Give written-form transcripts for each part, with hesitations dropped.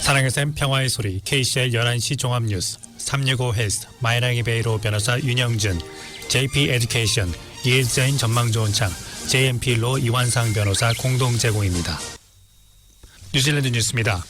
사랑의 샘 평화의 소리 KCL 11시 종합뉴스 365 헬스 마이랑이 베이로 변호사 윤영준 JP 에듀케이션 이해자인 전망 좋은 창 JMP 로 이완상 변호사 공동 제공입니다. 뉴질랜드 뉴스입니다.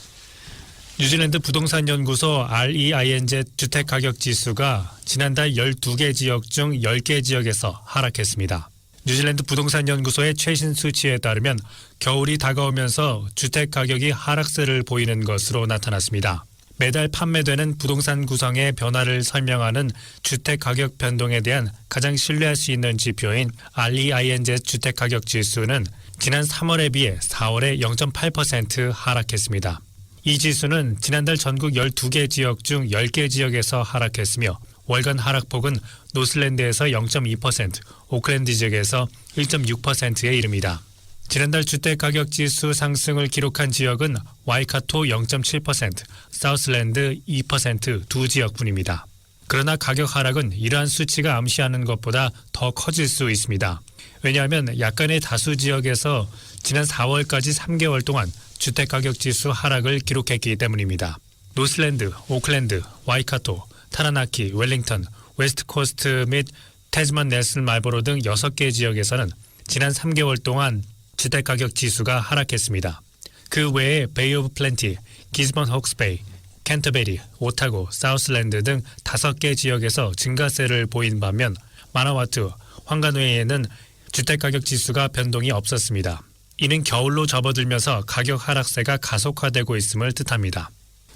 뉴질랜드 부동산 연구소 REINZ 주택가격지수가 지난달 12개 지역 중 10개 지역에서 하락했습니다. 뉴질랜드 부동산 연구소의 최신 수치에 따르면 겨울이 다가오면서 주택가격이 하락세를 보이는 것으로 나타났습니다. 매달 판매되는 부동산 구성의 변화를 설명하는 주택가격 변동에 대한 가장 신뢰할 수 있는 지표인 REINZ 주택가격지수는 지난 3월에 비해 4월에 0.8% 하락했습니다. 이 지수는 지난달 전국 12개 지역 중 10개 지역에서 하락했으며 월간 하락폭은 노슬랜드에서 0.2%, 오클랜드 지역에서 1.6%에 이릅니다. 지난달 주택가격지수 상승을 기록한 지역은 와이카토 0.7%, 사우슬랜드 2% 두 지역뿐입니다. 그러나 가격 하락은 이러한 수치가 암시하는 것보다 더 커질 수 있습니다. 왜냐하면 약간의 다수 지역에서 지난 4월까지 3개월 동안 주택가격지수 하락을 기록했기 때문입니다. 노슬랜드, 오클랜드, 와이카토, 타라나키, 웰링턴, 웨스트코스트 및 태즈먼 넬슨 말보로 등 6개 지역에서는 지난 3개월 동안 주택가격 지수가 하락했습니다. 그 외에 베이 오브 플랜티, 기즈번 혹스베이, 캔터베리, 오타고, 사우슬랜드 등 5개 지역에서 증가세를 보인 반면 마나와투, 황가누이에는 주택가격 지수가 변동이 없었습니다. 이는 겨울로 접어들면서 가격 하락세가 가속화되고 있음을 뜻합니다.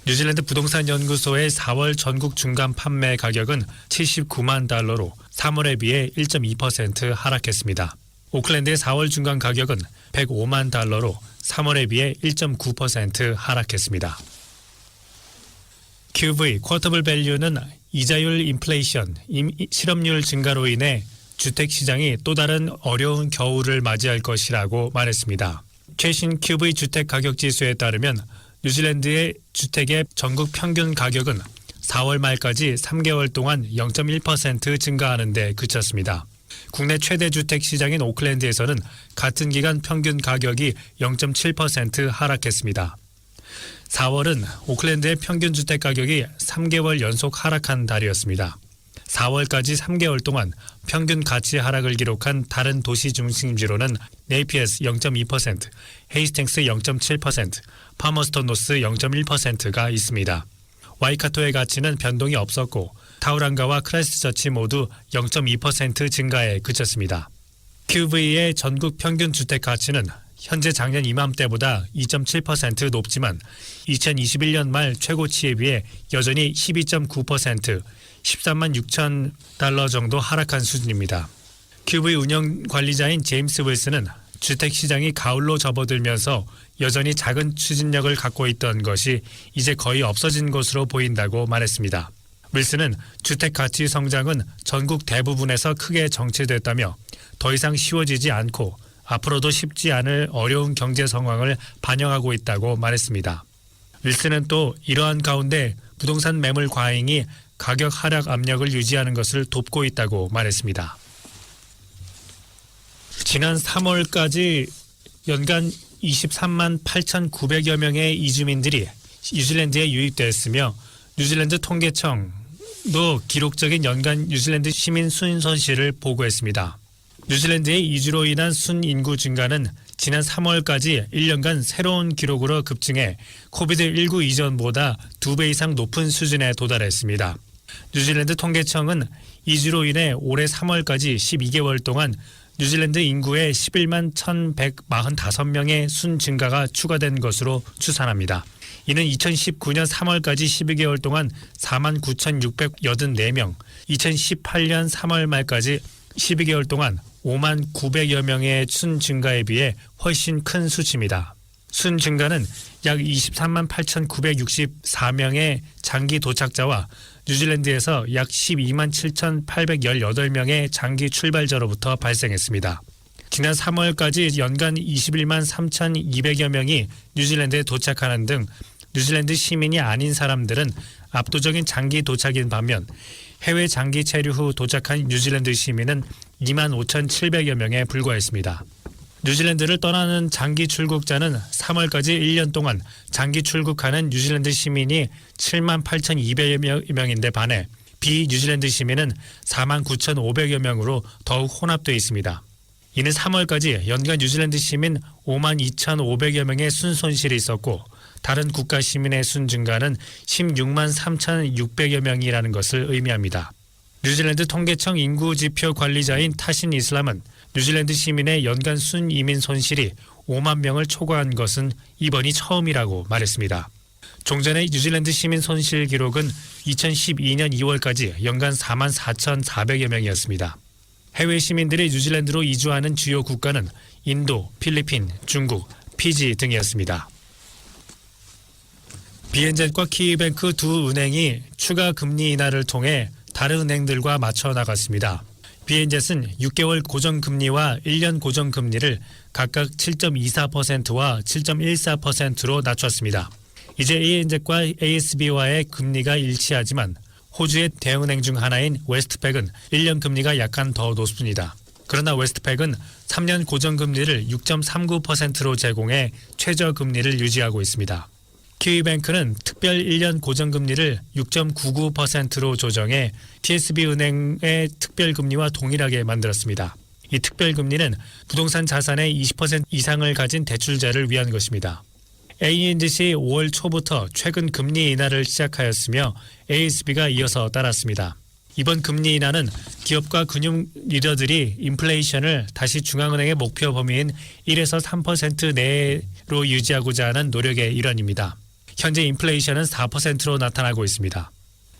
뉴질랜드 부동산 연구소의 4월 전국 중간 판매 가격은 79만 달러로 3월에 비해 1.2% 하락했습니다. 오클랜드의 4월 중간 가격은 105만 달러로 3월에 비해 1.9% 하락했습니다. QV 쿼터블 밸류는 이자율 인플레이션, 실업률 증가로 인해 주택시장이 또 다른 어려운 겨울을 맞이할 것이라고 말했습니다. 최신 QV 주택가격지수에 따르면 뉴질랜드의 주택의 전국 평균 가격은 4월 말까지 3개월 동안 0.1% 증가하는 데 그쳤습니다. 국내 최대 주택 시장인 오클랜드에서는 같은 기간 평균 가격이 0.7% 하락했습니다. 4월은 오클랜드의 평균 주택 가격이 3개월 연속 하락한 달이었습니다. 4월까지 3개월 동안 평균 가치 하락을 기록한 다른 도시 중심지로는 네이피어스 0.2%, 헤이스팅스 0.7%, 파머스턴 노스 0.1%가 있습니다. 와이카토의 가치는 변동이 없었고 타우랑가와 크라이스트처치 모두 0.2% 증가에 그쳤습니다. QV의 전국 평균 주택 가치는 현재 작년 이맘때보다 2.7% 높지만 2021년 말 최고치에 비해 여전히 12.9%, 13만 6천 달러 정도 하락한 수준입니다. QV 운영 관리자인 제임스 윌슨은 주택시장이 가을로 접어들면서 여전히 작은 추진력을 갖고 있던 것이 이제 거의 없어진 것으로 보인다고 말했습니다. 윌슨은 주택 가치 성장은 전국 대부분에서 크게 정체됐다며 더 이상 쉬워지지 않고 앞으로도 쉽지 않을 어려운 경제 상황을 반영하고 있다고 말했습니다. 윌슨은 또 이러한 가운데 부동산 매물 과잉이 가격 하락 압력을 유지하는 것을 돕고 있다고 말했습니다. 지난 3월까지 연간 23만 8,900여 명의 이주민들이 뉴질랜드에 유입됐으며 뉴질랜드 통계청도 기록적인 연간 뉴질랜드 시민 순손실을 보고했습니다. 뉴질랜드의 이주로 인한 순인구 증가는 지난 3월까지 1년간 새로운 기록으로 급증해 코비드19 이전보다 2배 이상 높은 수준에 도달했습니다. 뉴질랜드 통계청은 이주로 인해 올해 3월까지 12개월 동안 뉴질랜드 인구의 11만 1,145명의 순 증가가 추가된 것으로 추산합니다. 이는 2019년 3월까지 12개월 동안 4만 9,684명, 2018년 3월 말까지 12개월 동안 5만 900여 명의 순 증가에 비해 훨씬 큰 수치입니다. 순 증가는 약 23만 8,964명의 장기 도착자와 뉴질랜드에서 약 12만 7,818명의 장기 출발자로부터 발생했습니다. 지난 3월까지 연간 21만 3,200여 명이 뉴질랜드에 도착하는 등 뉴질랜드 시민이 아닌 사람들은 압도적인 장기 도착인 반면 해외 장기 체류 후 도착한 뉴질랜드 시민은 2만 5,700여 명에 불과했습니다. 뉴질랜드를 떠나는 장기 출국자는 3월까지 1년 동안 장기 출국하는 뉴질랜드 시민이 78,200여 명인데 반해 비뉴질랜드 시민은 49,500여 명으로 더욱 혼합되어 있습니다. 이는 3월까지 연간 뉴질랜드 시민 52,500여 명의 순 손실이 있었고 다른 국가 시민의 순 증가는 16만 3,600여 명이라는 것을 의미합니다. 뉴질랜드 통계청 인구지표 관리자인 타신 이슬람은 뉴질랜드 시민의 연간 순 이민 손실이 5만 명을 초과한 것은 이번이 처음이라고 말했습니다. 종전의 뉴질랜드 시민 손실 기록은 2012년 2월까지 연간 4만 4,400여 명이었습니다. 해외 시민들이 뉴질랜드로 이주하는 주요 국가는 인도, 필리핀, 중국, 피지 등이었습니다. 비엔젯과 키위뱅크 두 은행이 추가 금리 인하를 통해 다른 은행들과 맞춰 나갔습니다. 비엔젯은 6개월 고정금리와 1년 고정금리를 각각 7.24%와 7.14%로 낮췄습니다. 이제 비엔젯과 ASB와의 금리가 일치하지만 호주의 대은행 중 하나인 웨스트팩은 1년 금리가 약간 더 높습니다. 그러나 웨스트팩은 3년 고정금리를 6.39%로 제공해 최저금리를 유지하고 있습니다. 키위뱅크는 특별 1년 고정금리를 6.99%로 조정해 TSB은행의 특별금리와 동일하게 만들었습니다. 이 특별금리는 부동산 자산의 20% 이상을 가진 대출자를 위한 것입니다. ANZ시 5월 초부터 최근 금리 인하를 시작하였으며 ASB가 이어서 따랐습니다. 이번 금리 인하는 기업과 금융 리더들이 인플레이션을 다시 중앙은행의 목표 범위인 1에서 3% 내로 유지하고자 하는 노력의 일환입니다. 현재 인플레이션은 4%로 나타나고 있습니다.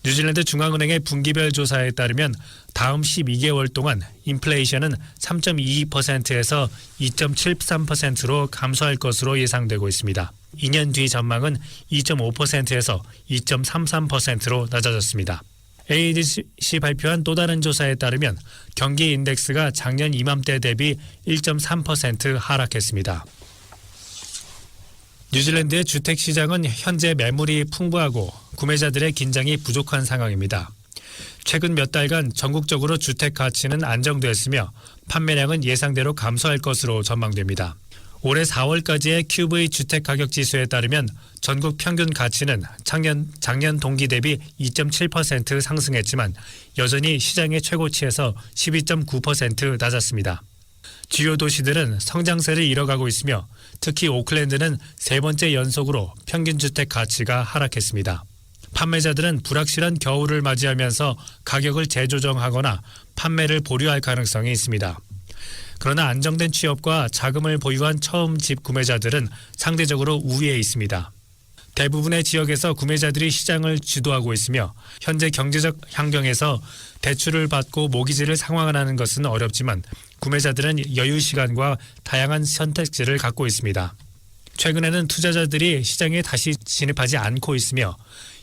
뉴질랜드 중앙은행의 분기별 조사에 따르면 다음 12개월 동안 인플레이션은 3.22%에서 2.73%로 감소할 것으로 예상되고 있습니다. 2년 뒤 전망은 2.5%에서 2.33%로 낮아졌습니다. ADC 발표한 또 다른 조사에 따르면 경기 인덱스가 작년 이맘때 대비 1.3% 하락했습니다. 뉴질랜드의 주택시장은 현재 매물이 풍부하고 구매자들의 긴장이 부족한 상황입니다. 최근 몇 달간 전국적으로 주택 가치는 안정되었으며 판매량은 예상대로 감소할 것으로 전망됩니다. 올해 4월까지의 QV 주택가격지수에 따르면 전국 평균 가치는 작년 동기 대비 2.7% 상승했지만 여전히 시장의 최고치에서 12.9% 낮았습니다. 주요 도시들은 성장세를 이뤄가고 있으며 특히 오클랜드는 세 번째 연속으로 평균 주택 가치가 하락했습니다. 판매자들은 불확실한 겨울을 맞이하면서 가격을 재조정하거나 판매를 보류할 가능성이 있습니다. 그러나 안정된 취업과 자금을 보유한 처음 집 구매자들은 상대적으로 우위에 있습니다. 대부분의 지역에서 구매자들이 시장을 주도하고 있으며 현재 경제적 환경에서 대출을 받고 모기지를 상환하는 것은 어렵지만 구매자들은 여유 시간과 다양한 선택지를 갖고 있습니다. 최근에는 투자자들이 시장에 다시 진입하지 않고 있으며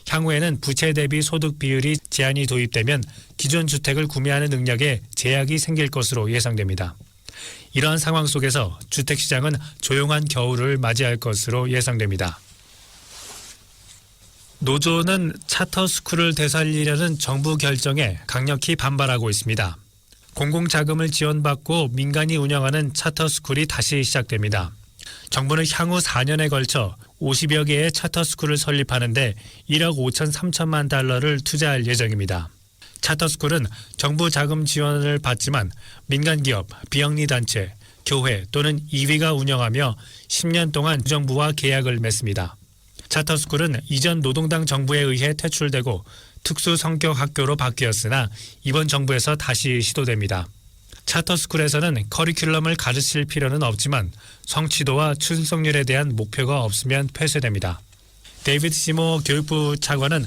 향후에는 부채 대비 소득 비율이 제한이 도입되면 기존 주택을 구매하는 능력에 제약이 생길 것으로 예상됩니다. 이러한 상황 속에서 주택시장은 조용한 겨울을 맞이할 것으로 예상됩니다. 노조는 차터스쿨을 되살리려는 정부 결정에 강력히 반발하고 있습니다. 공공자금을 지원받고 민간이 운영하는 차터스쿨이 다시 시작됩니다. 정부는 향후 4년에 걸쳐 50여 개의 차터스쿨을 설립하는데 1억 5,3천만 달러를 투자할 예정입니다. 차터스쿨은 정부 자금 지원을 받지만 민간기업, 비영리단체, 교회 또는 이위가 운영하며 10년 동안 정부와 계약을 맺습니다. 차터스쿨은 이전 노동당 정부에 의해 퇴출되고 특수 성격 학교로 바뀌었으나 이번 정부에서 다시 시도됩니다. 차터스쿨에서는 커리큘럼을 가르칠 필요는 없지만 성취도와 출석률에 대한 목표가 없으면 폐쇄됩니다. 데이비드 시모 교육부 차관은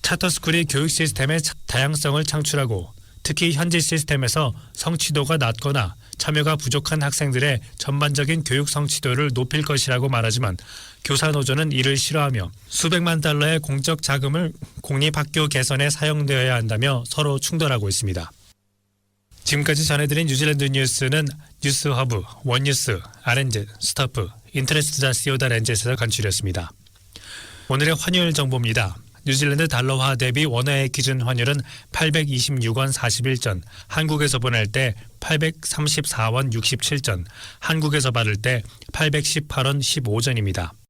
차터스쿨이 교육 시스템의 다양성을 창출하고 특히 현재 시스템에서 성취도가 낮거나 참여가 부족한 학생들의 전반적인 교육 성취도를 높일 것이라고 말하지만 교사노조는 이를 싫어하며 수백만 달러의 공적 자금을 공립학교 개선에 사용되어야 한다며 서로 충돌하고 있습니다. 지금까지 전해드린 뉴질랜드 뉴스는 뉴스허브, 원뉴스, RNZ, 스터프, 인터레스트자 CO.NZ에서 간추렸습니다. 오늘의 환율 정보입니다. 뉴질랜드 달러화 대비 원화의 기준 환율은 826원 41전, 한국에서 보낼 때 834원 67전, 한국에서 받을 때 818원 15전입니다.